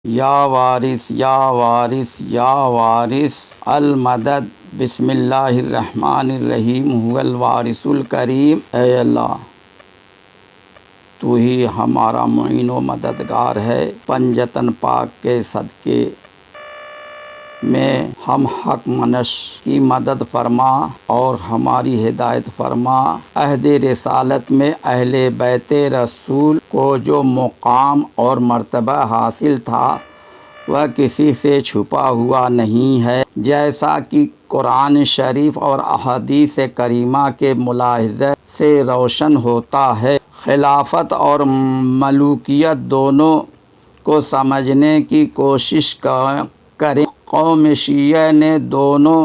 یا وارث یا وارث یا وارث المدد بسم اللہ الرحمن الرحیم هو الوارث الکریم۔ اے اللہ تو ہی ہمارا معین و مددگار ہے، پنجتن پاک کے صدقے میں ہم حق منش کی مدد فرما اور ہماری ہدایت فرما۔ عہد رسالت میں اہل بیت رسول کو جو مقام اور مرتبہ حاصل تھا وہ کسی سے چھپا ہوا نہیں ہے، جیسا کہ قرآن شریف اور احادیث کریمہ کے ملاحظے سے روشن ہوتا ہے۔ خلافت اور ملوکیت دونوں کو سمجھنے کی کوشش کریں۔ قوم شیعہ نے دونوں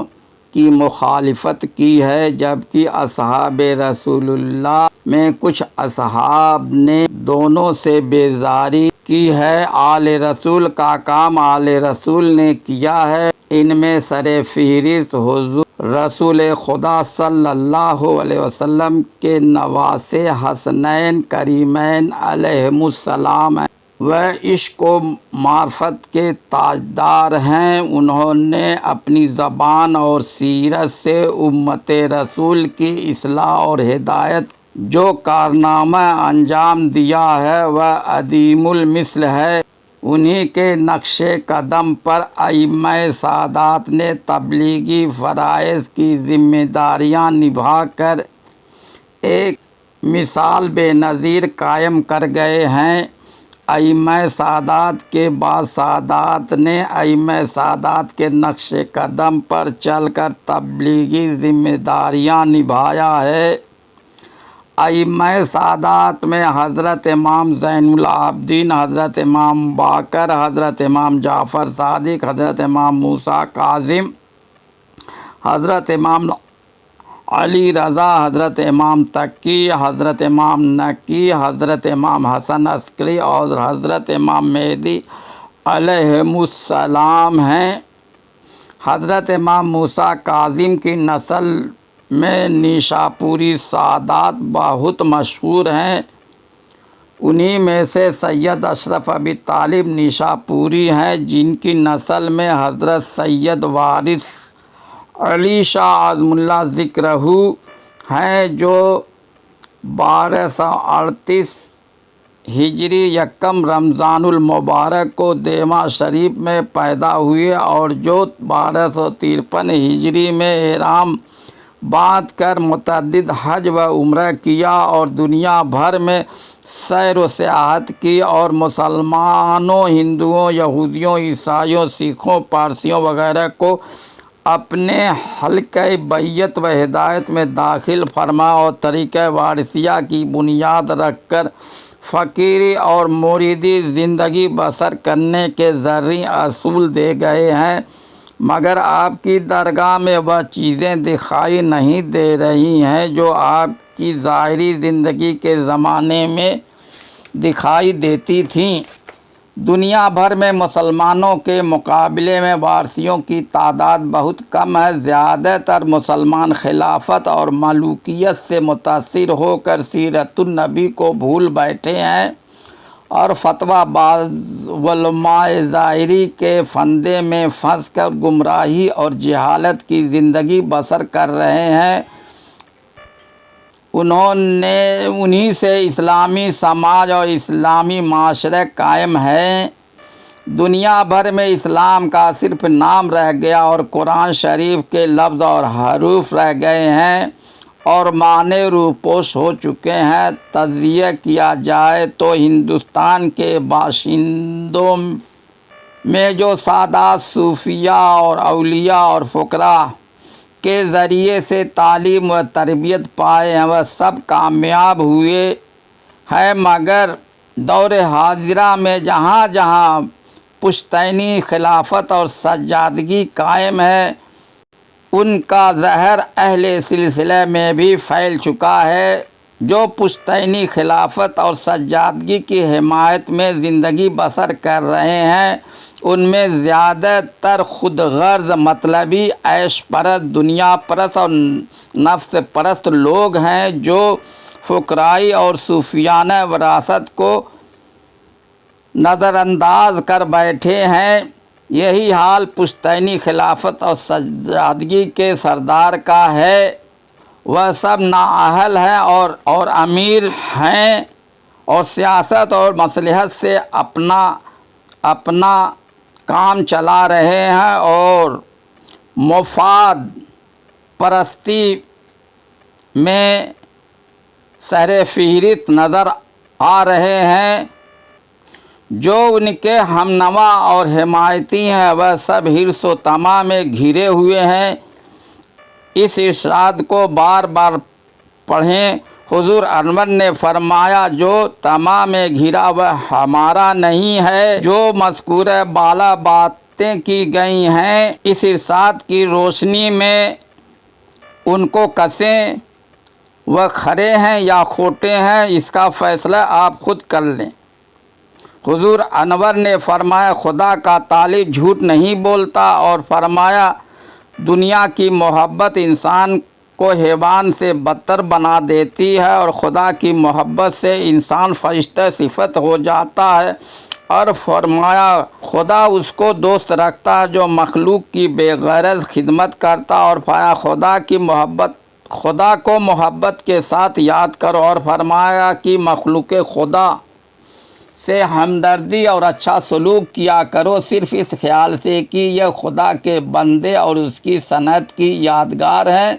کی مخالفت کی ہے، جبکہ اصحاب رسول اللہ میں کچھ اصحاب نے دونوں سے بیزاری کی ہے۔ آل رسول کا کام آل رسول نے کیا ہے۔ ان میں سر فہرست حضور رسول خدا صلی اللہ علیہ وسلم کے نواسے حسنین کریمین علیہم السلام ہیں۔ وہ عشق و معرفت کے تاجدار ہیں۔ انہوں نے اپنی زبان اور سیرت سے امت رسول کی اصلاح اور ہدایت جو کارنامہ انجام دیا ہے وہ عظیم المثل ہے۔ انہی کے نقش قدم پر ائمہ سادات نے تبلیغی فرائض کی ذمہ داریاں نبھا کر ایک مثال بے نظیر قائم کر گئے ہیں۔ ائمہ سادات کے بعد سادات نے ائمہ سادات کے نقش قدم پر چل کر تبلیغی ذمہ داریاں نبھایا ہے۔ ائمہ سادات میں حضرت امام زین العابدین، حضرت امام باقر، حضرت امام جعفر صادق، حضرت امام موسیٰ کاظم، حضرت امام علی رضا، حضرت امام تقی، حضرت امام نقی، حضرت امام حسن عسکری اور حضرت امام مہدی علیہم السلام ہیں۔ حضرت امام موسیٰ کاظم کی نسل میں نیشاپوری سادات بہت مشہور ہیں۔ انہی میں سے سید اشرف ابی طالب نیشاپوری ہیں، جن کی نسل میں حضرت سید وارث علی شاہ اعظم اللہ ذکرہ ہیں، جو 1238 ہجری یکم رمضان المبارک کو دیوہ شریف میں پیدا ہوئے اور جو 1253 ہجری میں احرام باندھ کر متعدد حج و عمرہ کیا اور دنیا بھر میں سیر و سیاحت کی اور مسلمانوں، ہندوؤں، یہودیوں، عیسائیوں، سکھوں، پارسیوں وغیرہ کو اپنے حلقہ بیعت و ہدایت میں داخل فرما اور طریقہ وارثیہ کی بنیاد رکھ کر فقیری اور مریدی زندگی بسر کرنے کے زرعی اصول دے گئے ہیں، مگر آپ کی درگاہ میں وہ چیزیں دکھائی نہیں دے رہی ہیں جو آپ کی ظاہری زندگی کے زمانے میں دکھائی دیتی تھیں۔ دنیا بھر میں مسلمانوں کے مقابلے میں وارثیوں کی تعداد بہت کم ہے۔ زیادہ تر مسلمان خلافت اور ملوکیت سے متاثر ہو کر سیرت النبی کو بھول بیٹھے ہیں اور فتویٰ باز علماء ظاہری کے فندے میں پھنس کر گمراہی اور جہالت کی زندگی بسر کر رہے ہیں۔ انہی سے اسلامی سماج اور اسلامی معاشرہ قائم ہے۔ دنیا بھر میں اسلام کا صرف نام رہ گیا اور قرآن شریف کے لفظ اور حروف رہ گئے ہیں اور معنی روپوش ہو چکے ہیں۔ تجزیہ کیا جائے تو ہندوستان کے باشندوں میں جو سادات، صوفیاء اور اولیاء اور فقراء کے ذریعے سے تعلیم و تربیت پائے ہیں وہ سب کامیاب ہوئے ہیں، مگر دور حاضرہ میں جہاں جہاں پشتینی خلافت اور سجادگی قائم ہے ان کا زہر اہل سلسلے میں بھی پھیل چکا ہے۔ جو پشتینی خلافت اور سجادگی کی حمایت میں زندگی بسر کر رہے ہیں ان میں زیادہ تر خود غرض، مطلبی، عیش پرست، دنیا پرست اور نفس پرست لوگ ہیں جو فقرائی اور صوفیانہ وراثت کو نظر انداز کر بیٹھے ہیں۔ یہی حال پشتینی خلافت اور سجادگی کے سردار کا ہے۔ وہ سب نااہل ہیں اور امیر ہیں اور سیاست اور مصلحت سے اپنا کام چلا رہے ہیں اور مفاد پرستی میں سر فہرست نظر آ رہے ہیں۔ جو ان کے ہمنوا اور حمایتی ہیں وہ سب حرص و طمع میں گھرے ہوئے ہیں۔ اس ارشاد کو بار بار پڑھیں۔ حضور انور نے فرمایا جو طمع میں گھرا وہ ہمارا نہیں ہے۔ جو مذکورہ بالا باتیں کی گئی ہیں اس ارشاد کی روشنی میں ان کو کسیں وہ کھرے ہیں یا کھوٹے ہیں اس کا فیصلہ آپ خود کر لیں۔ حضور انور نے فرمایا خدا کا طالب جھوٹ نہیں بولتا، اور فرمایا دنیا کی محبت انسان کو حیوان سے بدتر بنا دیتی ہے، اور خدا کی محبت سے انسان فرشتہ صفت ہو جاتا ہے، اور فرمایا خدا اس کو دوست رکھتا ہے جو مخلوق کی بے غرض خدمت کرتا، اور فرمایا خدا کو محبت کے ساتھ یاد کرو، اور فرمایا کہ مخلوق خدا سے ہمدردی اور اچھا سلوک کیا کرو، صرف اس خیال سے کہ یہ خدا کے بندے اور اس کی صنعت کی یادگار ہیں۔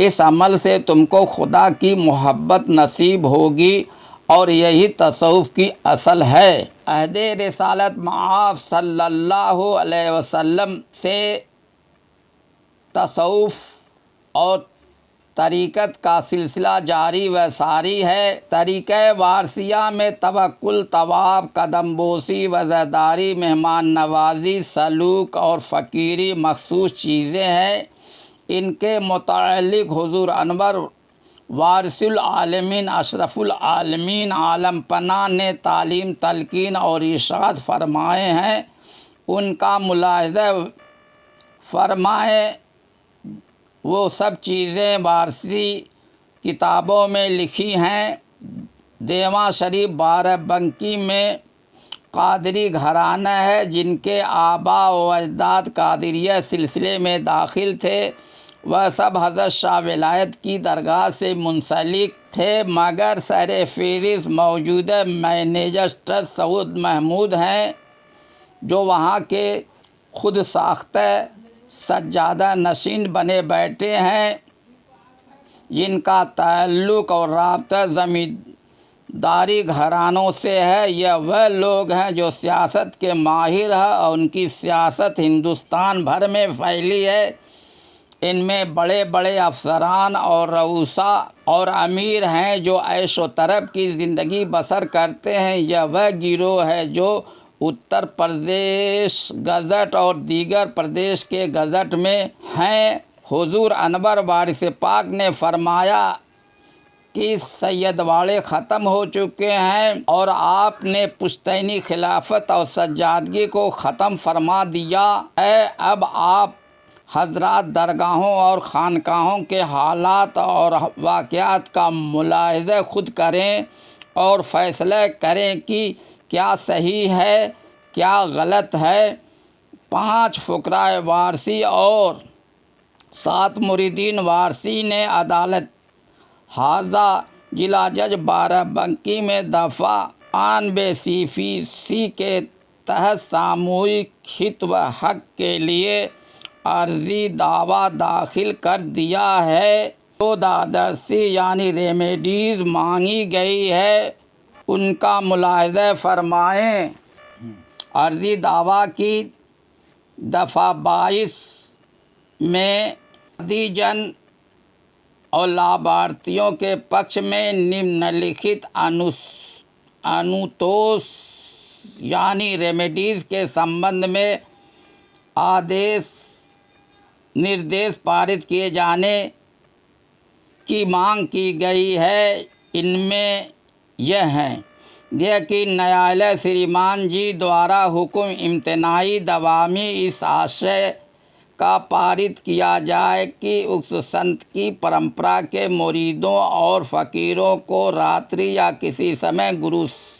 اس عمل سے تم کو خدا کی محبت نصیب ہوگی، اور یہی تصوف کی اصل ہے۔ عہد رسالت مآب صلی اللہ علیہ وسلم سے تصوف اور طریقت کا سلسلہ جاری و ساری ہے۔ طریقہ وارثیہ میں توکل، طواف، قدم بوسی، وزیداری، مہمان نوازی، سلوک اور فقیری مخصوص چیزیں ہیں۔ ان کے متعلق حضور انور وارث العالمین اشرف العالمین عالم پناہ نے تعلیم، تلقین اور ارشاد فرمائے ہیں۔ ان کا ملاحظہ فرمائیں۔ وہ سب چیزیں وارثی کتابوں میں لکھی ہیں۔ دیواں شریف بارہ بنکی میں قادری گھرانہ ہے، جن کے آباء و اجداد قادریہ سلسلے میں داخل تھے۔ وہ سب حضرت شاہ ولایت کی درگاہ سے منسلک تھے، مگر سر فہرست موجودہ مینیجر ٹرسٹ سعود محمود ہیں، جو وہاں کے خود ساختہ سجادہ نشین بنے بیٹھے ہیں، جن کا تعلق اور رابطہ زمینداری گھرانوں سے ہے۔ یہ وہ لوگ ہیں جو سیاست کے ماہر ہیں، اور ان کی سیاست ہندوستان بھر میں پھیلی ہے۔ ان میں بڑے بڑے افسران اور رؤساء اور امیر ہیں جو عیش و طرب کی زندگی بسر کرتے ہیں۔ یہ وہ گروہ ہے جو اتر پردیش گزٹ اور دیگر پردیش کے گزٹ میں ہیں۔ حضور انور وارث پاک نے فرمایا کہ سید واڑے ختم ہو چکے ہیں، اور آپ نے پشتینی خلافت اور سجادگی کو ختم فرما دیا ہے۔ اب آپ حضرات درگاہوں اور خانقاہوں کے حالات اور واقعات کا ملاحظہ خود کریں اور فیصلہ کریں کہ کیا صحیح ہے، کیا غلط ہے۔ 5 فقراء وارثی اور 7 مریدین وارثی نے عدالت حاضہ ضلع جج بارہ بنکی میں دفعہ 92 کے تحت ساموہک ہت و حق کے لیے عرضی دعویٰ داخل کر دیا ہے۔ جو دادرسی یعنی ریمیڈیز مانگی گئی ہے ان کا ملاحظہ فرمائیں۔ عرضی دعویٰ کی دفعہ 22 میں مدیجن اور لابھارتھیوں کے پکش میں نمنلکھت انوتوش یعنی ریمیڈیز کے سمبندھ میں آدیش نردیش پارت کیے جانے کی مانگ کی گئی ہے۔ ان میں یہ ہیں کہ نیالیہ شریمان جی دوارا حکم امتناعی دوامی اس آشے کا پارت کیا جائے کہ اس سنت کی پرمپرا کے مریدوں اور فقیروں کو راتری یا کسی سمے گرو